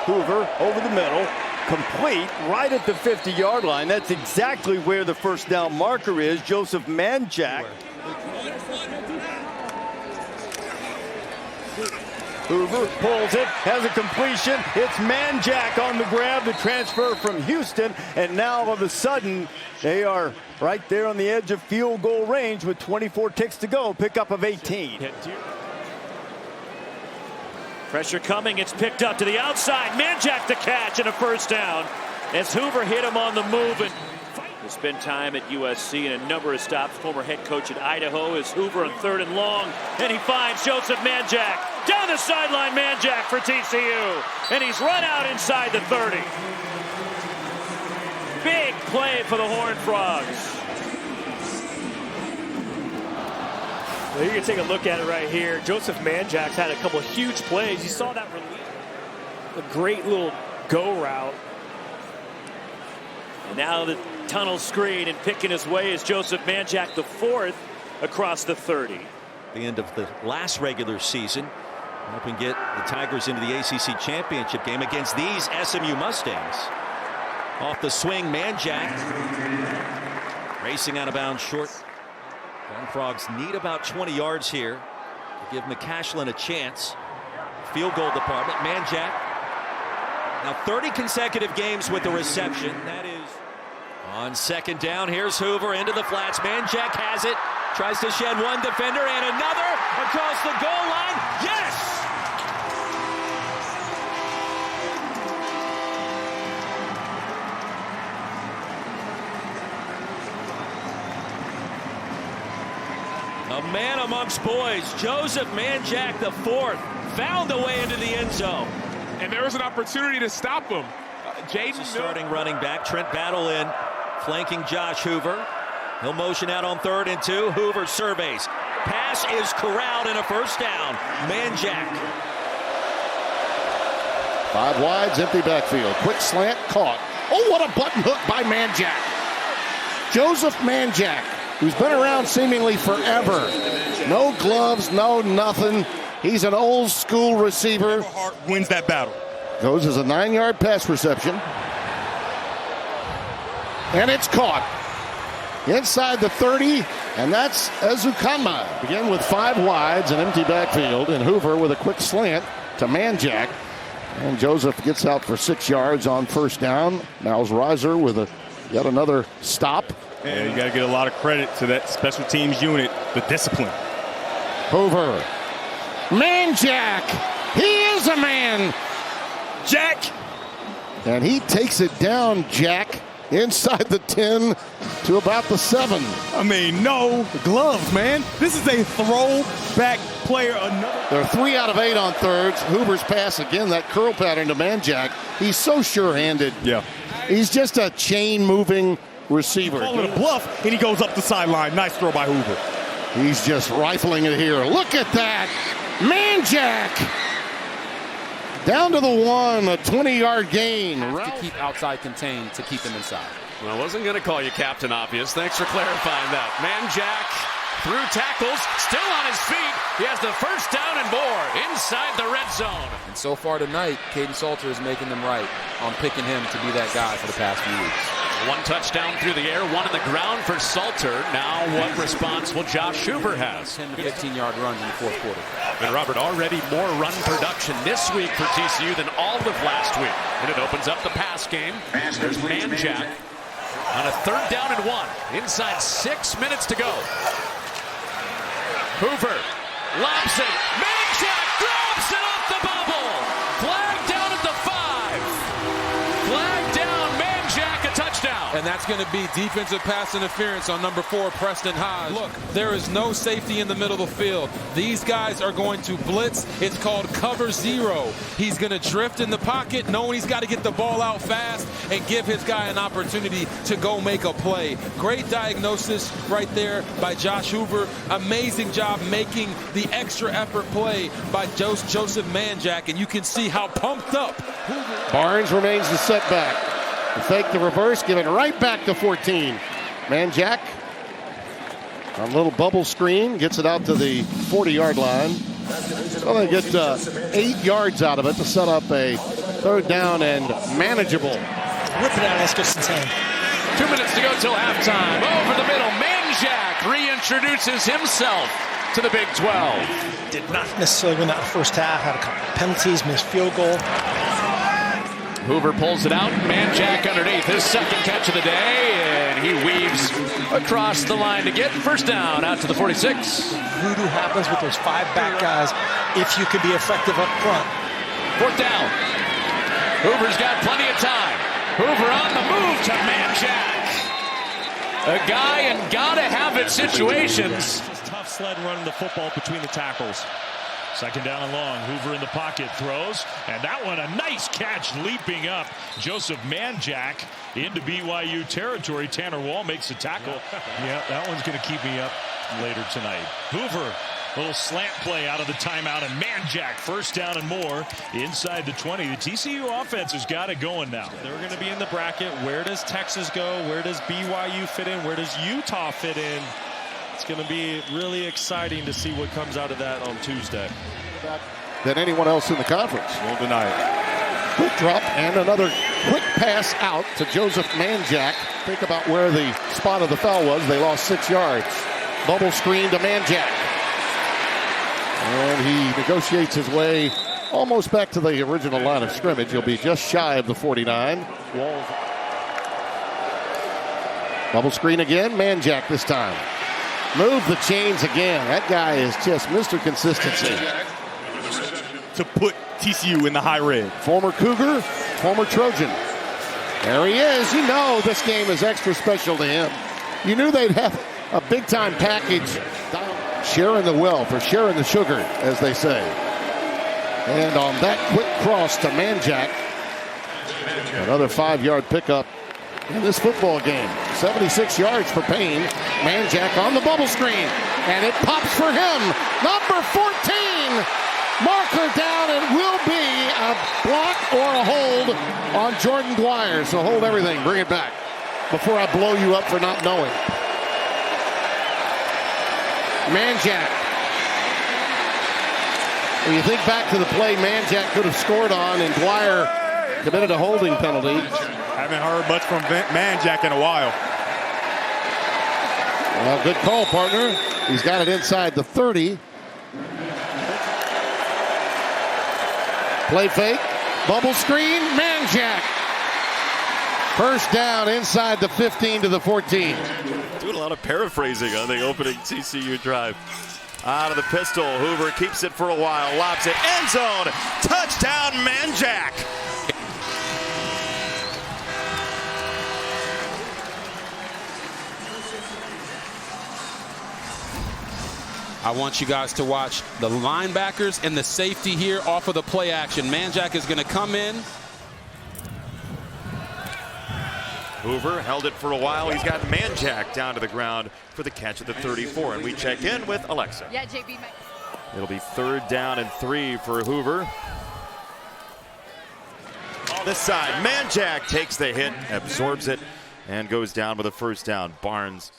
Hoover over the middle, complete right at the 50-yard line. That's exactly where the first down marker is. Joseph Manjack. Hoover pulls it, has a completion. It's Manjack on the grab, the transfer from Houston, and now all of a sudden they are right there on the edge of field goal range with 24 ticks to go. Pickup of 18. Pressure coming, it's picked up to the outside. Manjack the catch and a first down as Hoover hit him on the move. And he spent time at USC and a number of stops. Former head coach at Idaho is Hoover on 3rd and long, and he finds Joseph Manjack. Down the sideline, Manjack for TCU, and he's run out inside the 30. Big play for the Horned Frogs. Well, you can take a look at it right here. Joseph Manjack's had a couple of huge plays. You saw that release. A great little go route. And now the tunnel screen, and picking his way is Joseph Manjack, the 4th across the 30. The end of the last regular season, helping get the Tigers into the ACC championship game against these SMU Mustangs. Off the swing, Manjack racing out of bounds short. Horned Frogs need about 20 yards here to give McCashlin a chance. Field goal department. Manjack now 30 consecutive games with the reception. That is on 2nd down. Here's Hoover into the flats. Manjack has it. Tries to shed one defender and another across the goal line. Yes! A man amongst boys. Joseph Manjack, the 4th, found a way into the end zone. And there was an opportunity to stop him. Jaden starting running back. Trent Battle in, flanking Josh Hoover. He'll motion out on 3rd and 2. Hoover surveys. Pass is corralled and a first down. Manjack. 5 wides, empty backfield. Quick slant, caught. Oh, what a button hook by Manjack. Joseph Manjack, who's been around seemingly forever. No gloves, no nothing. He's an old school receiver. Wins that battle. Goes as a 9-yard pass reception. And it's caught. Inside the 30, and that's Ezukama. Again with 5 wides, an empty backfield, and Hoover with a quick slant to Manjack. And Joseph gets out for 6 yards on first down. Miles Reiser with yet another stop. Yeah, you got to get a lot of credit to that special teams unit, the discipline. Hoover. Manjack. He is a man. Jack. And he takes it down, Jack, inside the 10 to about the 7. I mean, no gloves, man. This is a throwback player. They're 3 out of 8 on thirds. Hoover's pass again, that curl pattern to Manjack. He's so sure-handed. Yeah. He's just a chain-moving receiver. Call it a bluff, and he goes up the sideline. Nice throw by Hoover. He's just rifling it here. Look at that. Manjack. Down to the 1, a 20-yard gain. To keep outside contained, to keep them inside. Well, I wasn't going to call you Captain Obvious. Thanks for clarifying that. Manjack through tackles, still on his feet. He has the first down and more inside the red zone. And so far tonight, Caden Salter is making them right on picking him to be that guy for the past few weeks. 1 touchdown through the air, 1 on the ground for Salter. Now what response will Josh Hoover have? 10 to 15-yard runs in the 4th quarter. And Robert, already more run production this week for TCU than all of last week. And it opens up the pass game. There's Manjack on a 3rd down and 1. Inside 6 minutes to go. Hoover lobs it. Manjack drops it off the bubble. Flag down at the 5. Flag down. Manjack, a touchdown. And that's going to be defensive pass interference on number 4, Preston Hodge. Look, there is no safety in the middle of the field. These guys are going to blitz. It's called cover 0. He's going to drift in the pocket, knowing he's got to get the ball out fast and give his guy an opportunity to go make a play. Great diagnosis right there by Josh Hoover. Amazing job making the extra effort play by Joseph Manjack, and you can see how pumped up Hoover. Barnes remains the setback. The fake the reverse, give it right back to 14. Manjack on a little bubble screen, gets it out to the 40-yard line. So they get 8 yards out of it to set up a Third down and manageable. Whip it out of Eskilson's hand. 2 minutes to go till halftime. Over the middle, Manjack reintroduces himself to the Big 12. Did not necessarily win that first half. Had a couple of penalties, missed field goal. Hoover pulls it out. Manjack underneath, his second catch of the day, and he weaves across the line to get first down out to the 46. Voodoo happens with those 5 back guys if you can be effective up front. Fourth down. Hoover's got plenty of time. Hoover on the move to Manjack. A guy in gotta-have-it situations. Just tough sled running the football between the tackles. Second down and long. Hoover in the pocket throws. And that one, a nice catch leaping up. Joseph Manjack into BYU territory. Tanner Wall makes a tackle. Yeah, that one's going to keep me up later tonight. Hoover, little slant play out of the timeout. And Manjack, first down and more inside the 20. The TCU offense has got it going now. They're going to be in the bracket. Where does Texas go? Where does BYU fit in? Where does Utah fit in? It's going to be really exciting to see what comes out of that on Tuesday. Than anyone else in the conference. Won't deny it. Quick drop and another quick pass out to Joseph Manjack. Think about where the spot of the foul was. They lost 6 yards. Bubble screen to Manjack. And he negotiates his way almost back to the original line of scrimmage. He'll be just shy of the 49. Walls. Bubble screen again. Manjack this time. Move the chains again. That guy is just Mr. Consistency. To put TCU in the high red. Former Cougar, former Trojan. There he is. You know this game is extra special to him. You knew they'd have a big-time package. Sharing the wealth, or sharing the sugar, as they say. And on that quick cross to Manjack, another 5-yard pickup in this football game. 76 yards for Payne. Manjack on the bubble screen. And it pops for him. Number 14. Marker down. It will be a block or a hold on Jordan Dwyer. So hold everything. Bring it back before I blow you up for not knowing. Manjack. When you think back to the play Manjack could have scored on, and Dwyer committed a holding penalty. Haven't heard much from Manjack in a while. Well, good call, partner. He's got it inside the 30. Play fake. Bubble screen. Manjack. First down inside the 15 to the 14. Doing a lot of paraphrasing on the opening TCU drive. Out of the pistol. Hoover keeps it for a while. Lobs it. End zone. Touchdown, Manjack. I want you guys to watch the linebackers and the safety here off of the play action. Manjack is going to come in. Hoover held it for a while. He's got Manjack down to the ground for the catch at the 34. And we check in with Alexa. Yeah, JB. It'll be third down and 3 for Hoover. On this side, Manjack takes the hit, absorbs it, and goes down with a first down. Barnes